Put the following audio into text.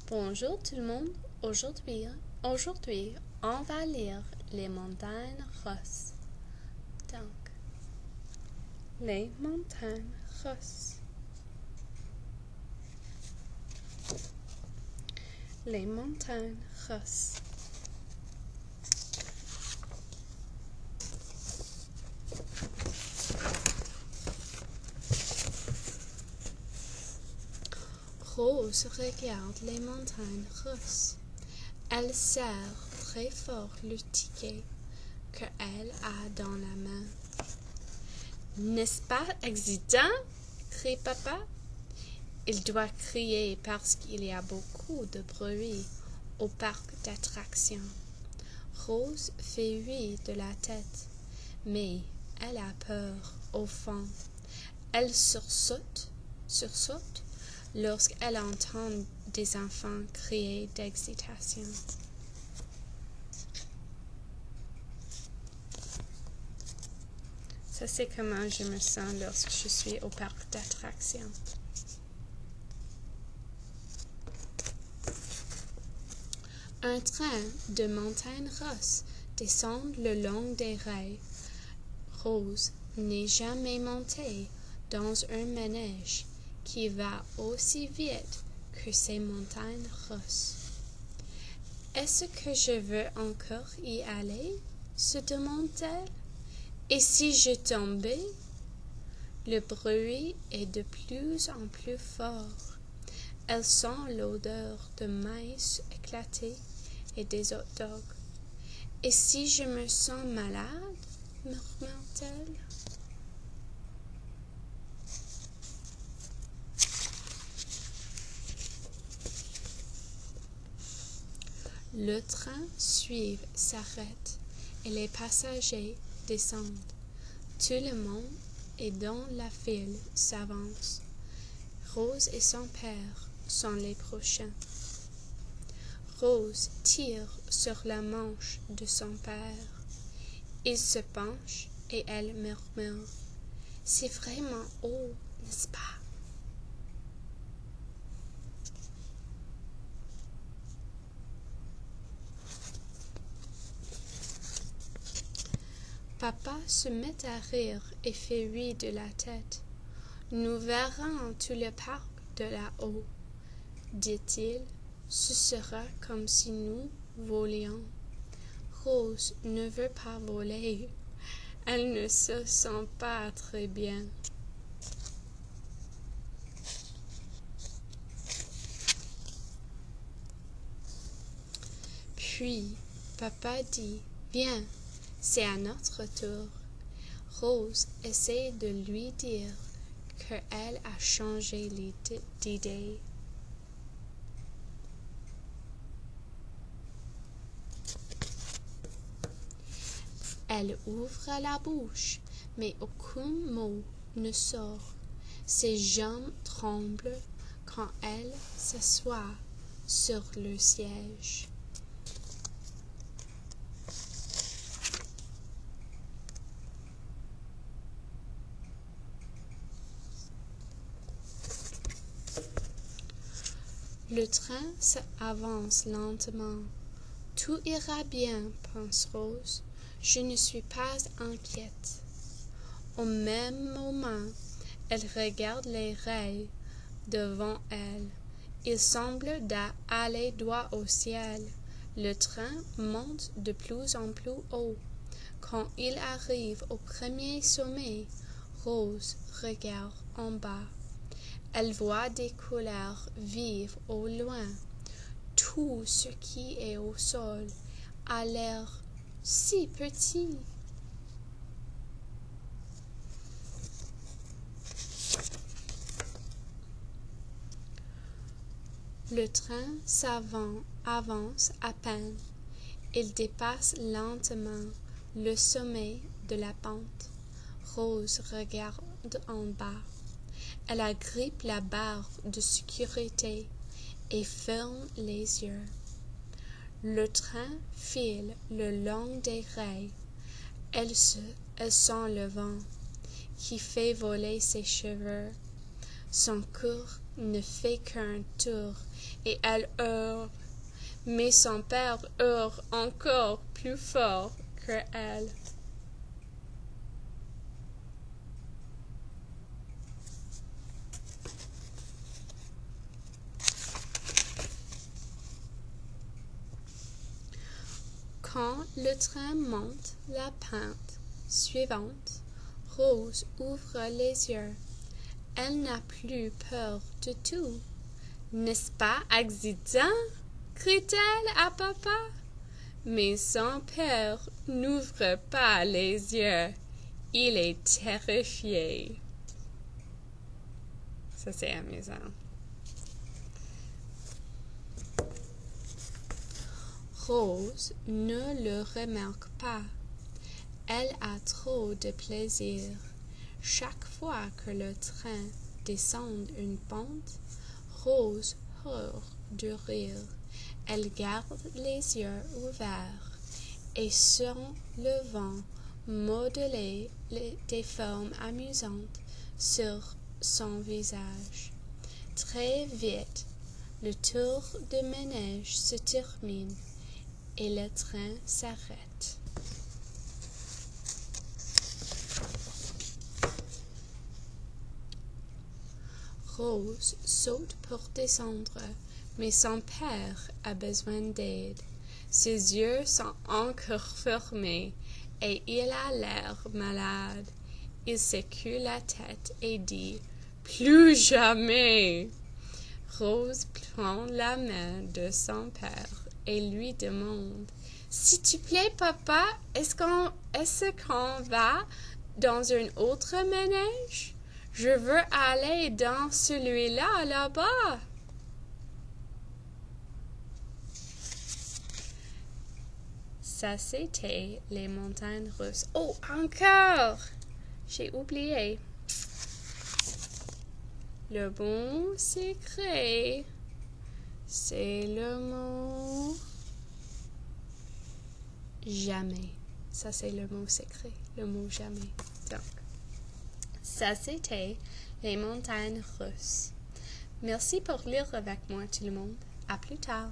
Bonjour tout le monde. Aujourd'hui, on va lire Les montagnes russes. Donc, Les montagnes russes. Les montagnes russes. Rose regarde les montagnes russes. Elle serre très fort le ticket qu'elle a dans la main. N'est-ce pas excitant? Crie papa. Il doit crier parce qu'il y a beaucoup de bruit au parc d'attractions. Rose fait oui de la tête, mais elle a peur au fond. Elle sursaute lorsqu'elle entend des enfants crier d'excitation. Ça, c'est comment je me sens lorsque je suis au parc d'attractions. Un train de montagnes russes descend le long des rails. Rose n'est jamais montée dans un manège qui va aussi vite que ces montagnes russes. Est-ce que je veux encore y aller? Se demande-t-elle. Et si je tombais? Le bruit est de plus en plus fort. Elle sent l'odeur de maïs éclaté et des hot dogs. Et si je me sens malade? Murmure-t-elle. Le train suit s'arrête et les passagers descendent. Tout le monde est dans la file s'avance. Rose et son père sont les prochains. Rose tire sur la manche de son père. Il se penche et elle murmure. C'est vraiment haut, n'est-ce pas? Papa se met à rire et fait oui de la tête. Nous verrons tout le parc de là-haut, dit-il. Ce sera comme si nous volions. Rose ne veut pas voler. Elle ne se sent pas très bien. Puis, papa dit, « Viens, c'est à notre tour. » Rose essaie de lui dire qu'elle a changé d'idée. Elle ouvre la bouche, mais aucun mot ne sort. Ses jambes tremblent quand elle s'assoit sur le siège. Le train avance lentement. Tout ira bien, pense Rose. Je ne suis pas inquiète. Au même moment, elle regarde les rails devant elle. Il semble aller droit au ciel. Le train monte de plus en plus haut. Quand il arrive au premier sommet, Rose regarde en bas. Elle voit des couleurs vives au loin. Tout ce qui est au sol a l'air si petit. Le train avance à peine. Il dépasse lentement le sommet de la pente. Rose regarde en bas. Elle agrippe la barre de sécurité et ferme les yeux. Le train file le long des rails. Elle sent le vent qui fait voler ses cheveux. Son cœur ne fait qu'un tour et elle hurle, mais son père hurle encore plus fort que elle. Quand le train monte la pente suivante, Rose ouvre les yeux. Elle n'a plus peur du tout. « N'est-ce pas accident? » crie-t-elle à papa. Mais son père n'ouvre pas les yeux. Il est terrifié. Ça, c'est amusant. Rose ne le remarque pas. Elle a trop de plaisir. Chaque fois que le train descend une pente, Rose hurle de rire. Elle garde les yeux ouverts et sent le vent modeler des formes amusantes sur son visage. Très vite, le tour de manège se termine et le train s'arrête. Rose saute pour descendre, mais son père a besoin d'aide. Ses yeux sont encore fermés et il a l'air malade. Il secoue la tête et dit « Plus jamais !» Rose prend la main de son père et lui demande « S'il te plaît, papa, est-ce qu'on va dans un autre manège? Je veux aller dans celui-là, là-bas. » Ça, c'était les montagnes russes. Oh, encore! J'ai oublié. Le mot secret, c'est le mot jamais. Ça, c'est le mot secret, le mot jamais. Donc, ça, c'était les montagnes russes. Merci pour lire avec moi, tout le monde. À plus tard.